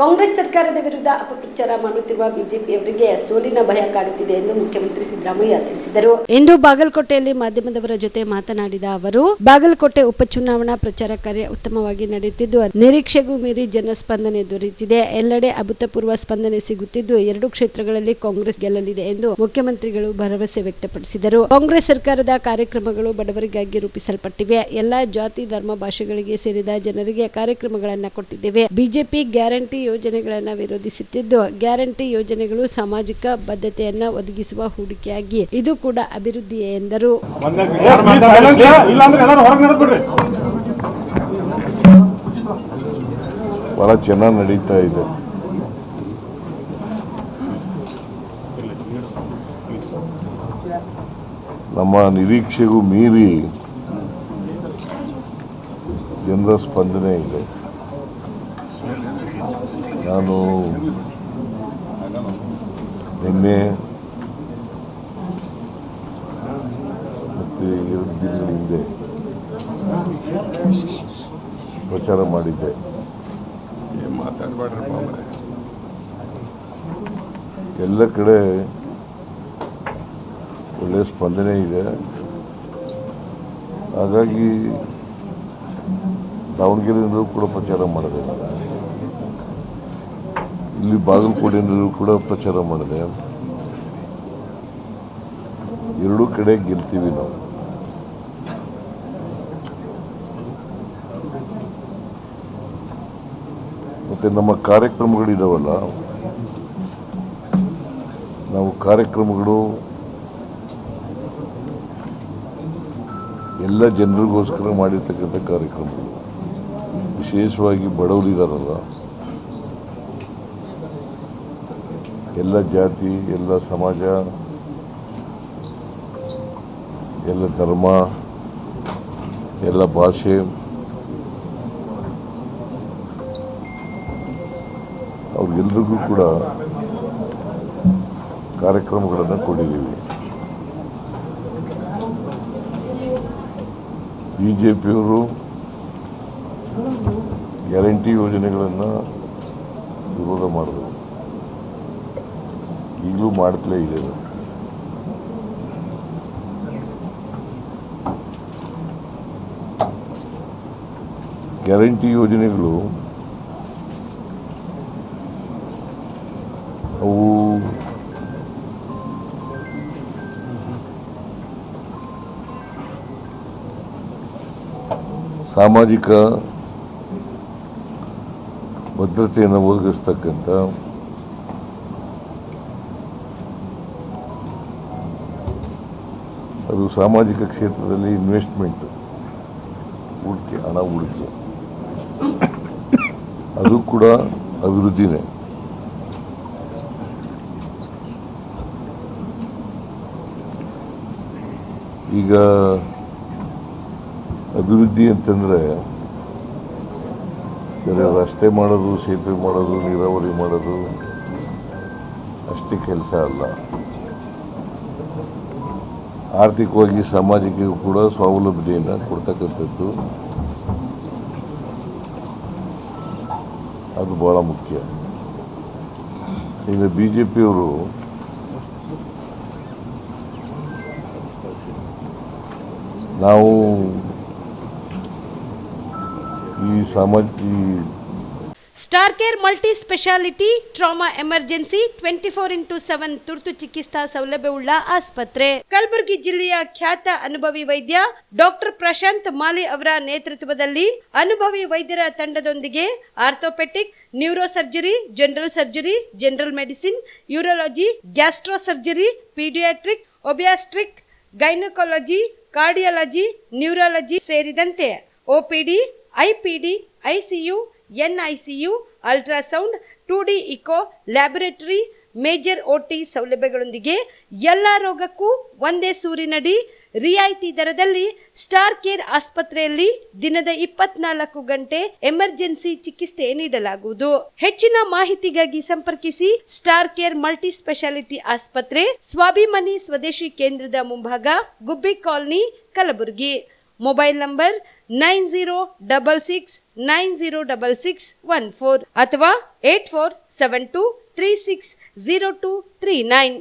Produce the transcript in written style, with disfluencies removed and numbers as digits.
ಕಾಂಗ್ರೆಸ್ ಸರ್ಕಾರದ ವಿರುದ್ಧ ಅಪಪ್ರಚಾರ ಮಾಡುತ್ತಿರುವ ಬಿಜೆಪಿಯವರಿಗೆ ಸೋಲಿನ ಭಯ ಕಾಡುತ್ತಿದೆ ಎಂದು ಮುಖ್ಯಮಂತ್ರಿ ಸಿದ್ದರಾಮಯ್ಯ ತಿಳಿಸಿದರು. ಇಂದು ಬಾಗಲಕೋಟೆಯಲ್ಲಿ ಮಾಧ್ಯಮದವರ ಜೊತೆ ಮಾತನಾಡಿದ ಅವರು, ಬಾಗಲಕೋಟೆ ಉಪಚುನಾವಣಾ ಪ್ರಚಾರ ಕಾರ್ಯ ಉತ್ತಮವಾಗಿ ನಡೆಯುತ್ತಿದ್ದು, ನಿರೀಕ್ಷೆಗೂ ಮೀರಿ ಜನಸ್ಪಂದನೆ ದೊರೆತಿದೆ. ಎಲ್ಲೆಡೆ ಅಭೂತಪೂರ್ವ ಸ್ಪಂದನೆ ಸಿಗುತ್ತಿದ್ದು, 2 ಕ್ಷೇತ್ರಗಳಲ್ಲಿ ಕಾಂಗ್ರೆಸ್ ಗೆಲ್ಲಲಿದೆ ಎಂದು ಮುಖ್ಯಮಂತ್ರಿಗಳು ಭರವಸೆ ವ್ಯಕ್ತಪಡಿಸಿದರು. ಕಾಂಗ್ರೆಸ್ ಸರ್ಕಾರದ ಕಾರ್ಯಕ್ರಮಗಳು ಬಡವರಿಗಾಗಿ ರೂಪಿಸಲ್ಪಟ್ಟಿವೆ. ಎಲ್ಲಾ ಜಾತಿ, ಧರ್ಮ, ಭಾಷೆಗಳಿಗೆ ಸೇರಿದ ಜನರಿಗೆ ಕಾರ್ಯಕ್ರಮಗಳನ್ನು ಕೊಟ್ಟಿದ್ದೇವೆ. ಬಿಜೆಪಿ ಗ್ಯಾರಂಟಿ ಯೋಜನೆಗಳನ್ನು ವಿರೋಧಿಸುತ್ತಿದ್ದು, ಗ್ಯಾರಂಟಿ ಯೋಜನೆಗಳು ಸಾಮಾಜಿಕ ಬದ್ಧತೆಯನ್ನು ಒದಗಿಸುವ ಹೂಡಿಕೆಯಾಗಿ ಇದು ಕೂಡ ಅಭಿವೃದ್ಧಿಯೇ ಎಂದರು. ಬಹಳ ಚೆನ್ನಾಗಿ ನಡೀತಾ ಇದೆ. ನಮ್ಮ ನಿರೀಕ್ಷೆಗೂ ಮೀರಿ ಜನರ ಸ್ಪಂದನೆ ಇದೆ. ನಾನು ನಿನ್ನೆ ಮತ್ತು 2 ದಿನಗಳ ಹಿಂದೆ ಪ್ರಚಾರ ಮಾಡಿದ್ದೆ. ಎಲ್ಲ ಕಡೆ ಒಳ್ಳೆಯ ಸ್ಪಂದನೆ ಇದೆ. ಹಾಗಾಗಿ ದಾವಣಗೆರೆಯಲ್ಲೂ ಕೂಡ ಪ್ರಚಾರ ಮಾಡಿದೆ. ಇಲ್ಲಿ ಬಾಗಲಕೋಟೆಯಲ್ಲೂ ಕೂಡ ಪ್ರಚಾರ ಮಾಡಿದೆ. 2 ಕಡೆ ಗೆಲ್ತೀವಿ ನಾವು. ಮತ್ತೆ ನಮ್ಮ ಕಾರ್ಯಕ್ರಮಗಳಿದಾವಲ್ಲ, ನಾವು ಕಾರ್ಯಕ್ರಮಗಳು ಎಲ್ಲ ಜನರಿಗೋಸ್ಕರ ಮಾಡಿರ್ತಕ್ಕಂಥ ಕಾರ್ಯಕ್ರಮಗಳು. ವಿಶೇಷವಾಗಿ ಬಡವರಿದಾರಲ್ಲ, ಎಲ್ಲ ಜಾತಿ, ಎಲ್ಲ ಸಮಾಜ, ಎಲ್ಲ ಧರ್ಮ, ಎಲ್ಲ ಭಾಷೆ, ಅವ್ರಿಗೆಲ್ರಿಗೂ ಕೂಡ ಕಾರ್ಯಕ್ರಮಗಳನ್ನು ಕೊಟ್ಟಿದ್ದೀವಿ. ಬಿಜೆಪಿಯವರು ಗ್ಯಾರಂಟಿ ಯೋಜನೆಗಳನ್ನು ವಿರೋಧ ಮಾಡಿದ್ರು. ಈಗಲೂ ಮಾಡ್ತಲೇ ಇದೆ. ಗ್ಯಾರಂಟಿ ಯೋಜನೆಗಳು ಅವು ಸಾಮಾಜಿಕ ಭದ್ರತೆಯನ್ನು ಒದಗಿಸ್ತಕ್ಕಂಥ ಅದು ಸಾಮಾಜಿಕ ಕ್ಷೇತ್ರದಲ್ಲಿ ಇನ್ವೆಸ್ಟ್ಮೆಂಟ್, ಹೂಡಿಕೆ, ಹಣ ಹೂಡಿಕೆ, ಅದು ಕೂಡ ಅಭಿವೃದ್ಧಿನೇ. ಈಗ ಅಭಿವೃದ್ಧಿ ಅಂತಂದರೆ ಬೇರೆ ರಸ್ತೆ ಮಾಡೋದು, ಸೇತುವೆ ಮಾಡೋದು, ನೀರಾವರಿ ಮಾಡೋದು ಅಷ್ಟೇ ಕೆಲಸ ಅಲ್ಲ. ಆರ್ಥಿಕವಾಗಿ ಸಮಾಜಕ್ಕೆ ಕೂಡ ಸ್ವಾವಲಂಬನೆಯನ್ನು ಕೊಡ್ತಕ್ಕಂಥದ್ದು ಅದು ಬಹಳ ಮುಖ್ಯ. ಈಗ ಬಿಜೆಪಿಯವರು ನಾವು ಈ star care multi speciality trauma emergency 24x7 ತುರ್ತು ಚಿಕಿತ್ಸಾ ಸೌಲಭ್ಯವುಳ್ಳ ಆಸ್ಪತ್ರೆ. ಕಲಬುರಗಿ ಜಿಲ್ಲೆಯ ಖ್ಯಾತ ಅನುಭವಿ ವೈದ್ಯ ಡಾಕ್ಟರ್ ಪ್ರಶಾಂತ್ ಮಾಲಿ ಅವರ ನೇತೃತ್ವದಲ್ಲಿ ಅನುಭವಿ ವೈದ್ಯರ ತಂಡದೊಂದಿಗೆ orthopaedic, neuro surgery, general surgery, general medicine, urology, gastro surgery, paediatric, obstetric, gynaecology, cardiology, neurology ಸೇರಿದಂತೆ OPD, IPD, ICU, NICU, ultrasound, 2D echo, laboratory, major OT ಸೌಲಭ್ಯಗಳೊಂದಿಗೆ ಎಲ್ಲ ರೋಗಕ್ಕೂ ಒಂದೇ ಸೂರಿನಡಿ ರಿಯಾಯಿತಿ ದರದಲ್ಲಿ ಸ್ಟಾರ್ ಕೇರ್ ಆಸ್ಪತ್ರೆಯಲ್ಲಿ ದಿನದ 24 ಗಂಟೆ ಎಮರ್ಜೆನ್ಸಿ ಚಿಕಿತ್ಸೆ ನೀಡಲಾಗುವುದು. ಹೆಚ್ಚಿನ ಮಾಹಿತಿಗಾಗಿ ಸಂಪರ್ಕಿಸಿ ಸ್ಟಾರ್ ಕೇರ್ ಮಲ್ಟಿ ಸ್ಪೆಷಾಲಿಟಿ ಆಸ್ಪತ್ರೆ, ಸ್ವಾಭಿಮಾನಿ ಸ್ವದೇಶಿ ಕೇಂದ್ರದ ಮುಂಭಾಗ, ಗುಬ್ಬಿ ಕಾಲನಿ, ಕಲಬುರಗಿ. ಮೊಬೈಲ್ ನಂಬರ್ 9066906614 ಅಥವಾ 8472360239.